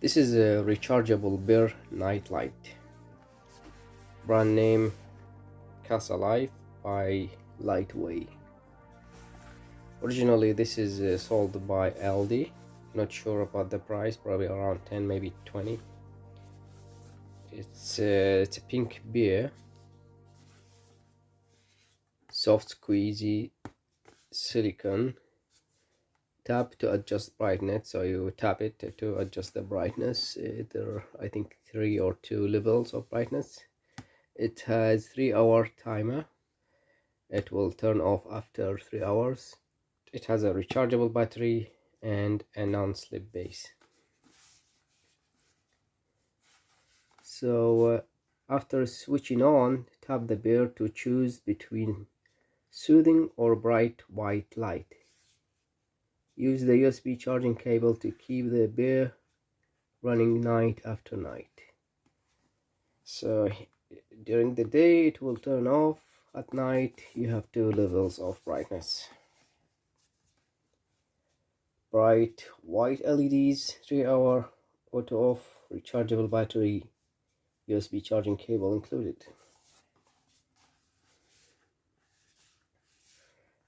This is a rechargeable beer night light. Brand name CASALIFE by Lightway. Originally this is sold by ALDI. Not sure about the price, probably around 10, maybe 20. It's a pink beer, soft squeezy silicone. Tap to adjust brightness, so you tap it to adjust the brightness. There are, I think, 3 or 2 levels of brightness. It has 3-hour timer. It will turn off after 3 hours. It has a rechargeable battery and a non-slip base. So after switching on, tap the beer to choose between soothing or bright white light. Use the USB charging cable to keep the beer running night after night. So during the day it will turn off. At night you have 2 levels of brightness. Bright white LEDs, 3-hour auto off, rechargeable battery, USB charging cable included.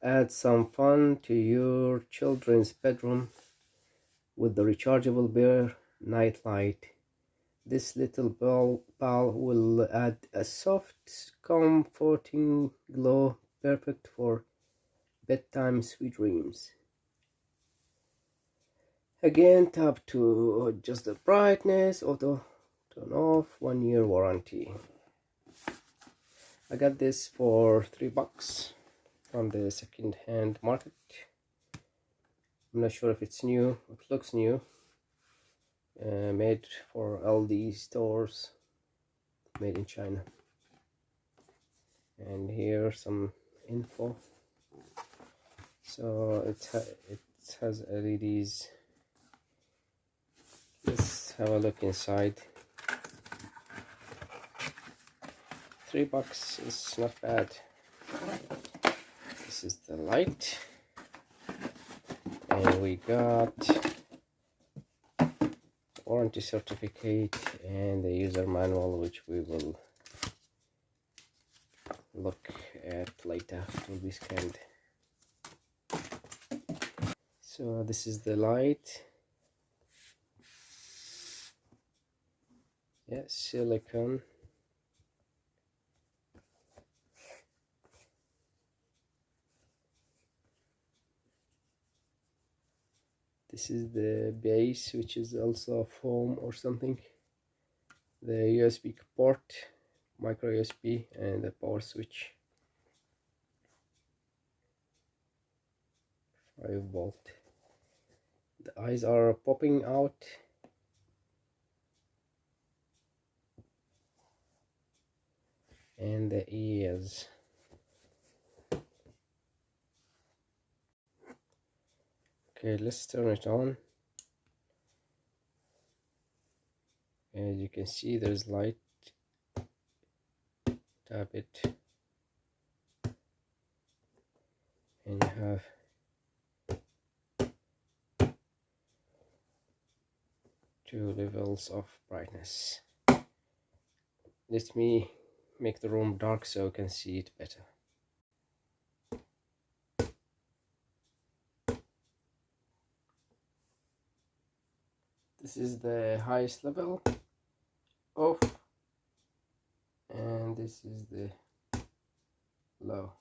Add some fun to your children's bedroom with the rechargeable beer night light. This little ball will add a soft, comforting glow, perfect for bedtime sweet dreams. Again, tap to adjust the brightness, auto turn off, 1-year warranty. I got this for $3 from the second-hand market. I'm not sure if it's new. It looks new. Made for ALDI stores, made in China. And here some info. So it has LEDs. Let's have a look inside. $3 is not bad. This is the light, and we got warranty certificate and the user manual, which we will look at later. It will be scanned. So this is the light. Yeah, silicone. This is the base, which is also foam or something. The USB port, micro USB, and the power switch. 5-volt. The eyes are popping out. And the ears. Okay, let's turn it on. As you can see, there's light. Tap it, and you have two levels of brightness. Let me make the room dark so you can see it better. This is the highest level, off, and this is the low.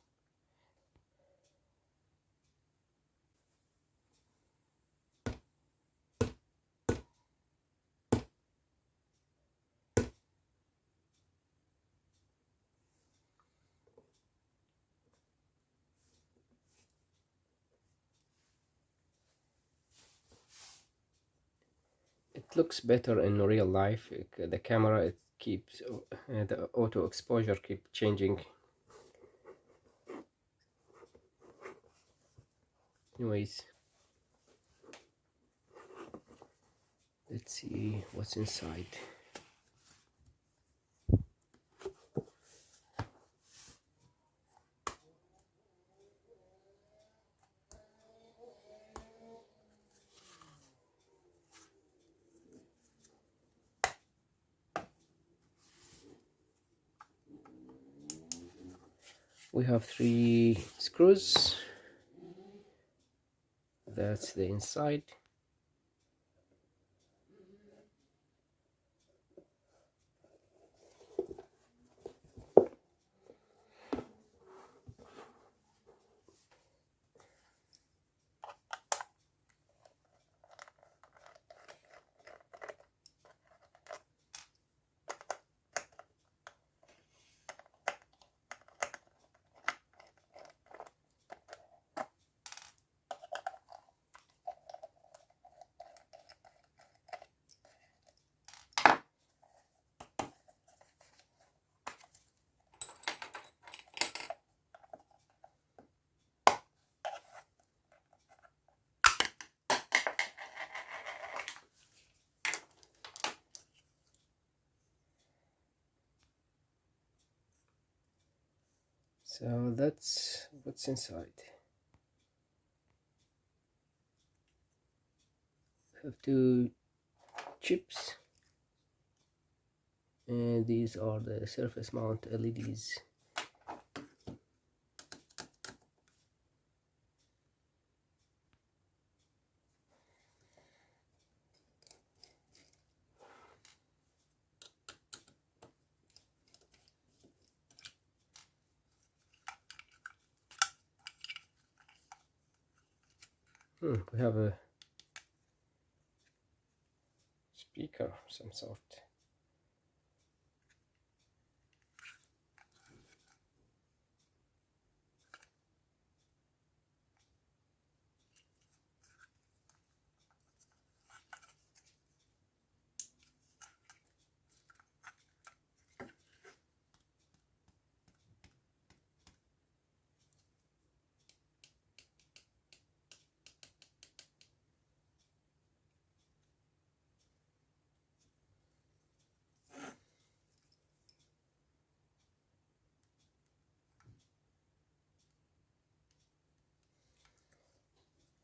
It looks better in real life. The camera, it keeps the auto exposure keep changing. Anyways, let's see what's inside. We have 3 screws. That's the inside. So that's what's inside. Have 2 chips, and these are the surface mount LEDs. We have a speaker of some sort.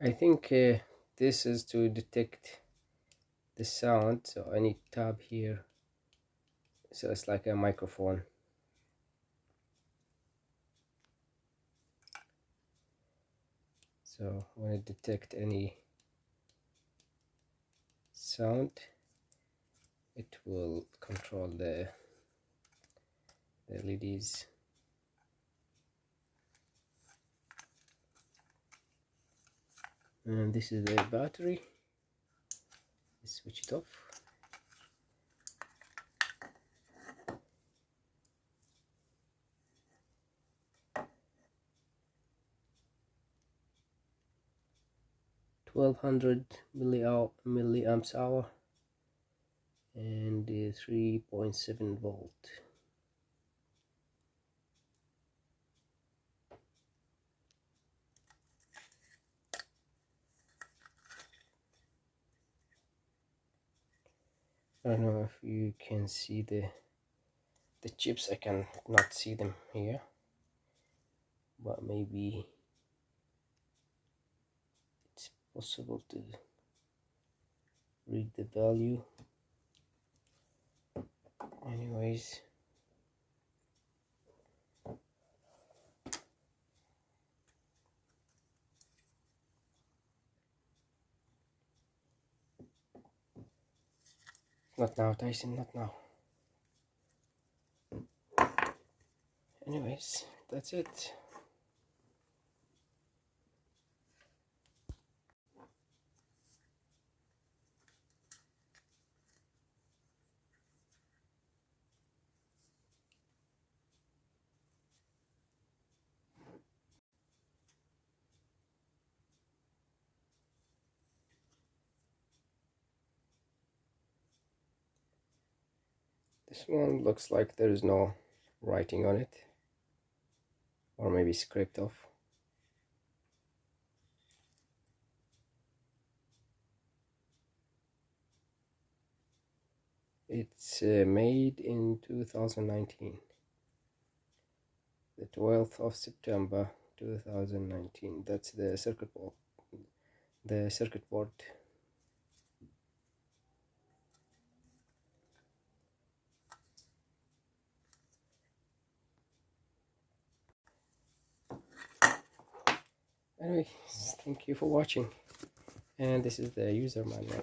I think this is to detect the sound, so I need tab here, so it's like a microphone. So when I detect any sound, it will control the LEDs. And this is the battery. Switch it off. (1200 milliamps hour and 3.7 volt. I don't know if you can see the chips. I can not see them here, but maybe it's possible to read the value. Anyways, not now, Tyson, not now. Anyways, that's it. This one looks like there is no writing on it, or maybe scraped off. It's made in 2019, the 12th of September 2019. That's the circuit board. Anyway, thank you for watching, and this is the user manual.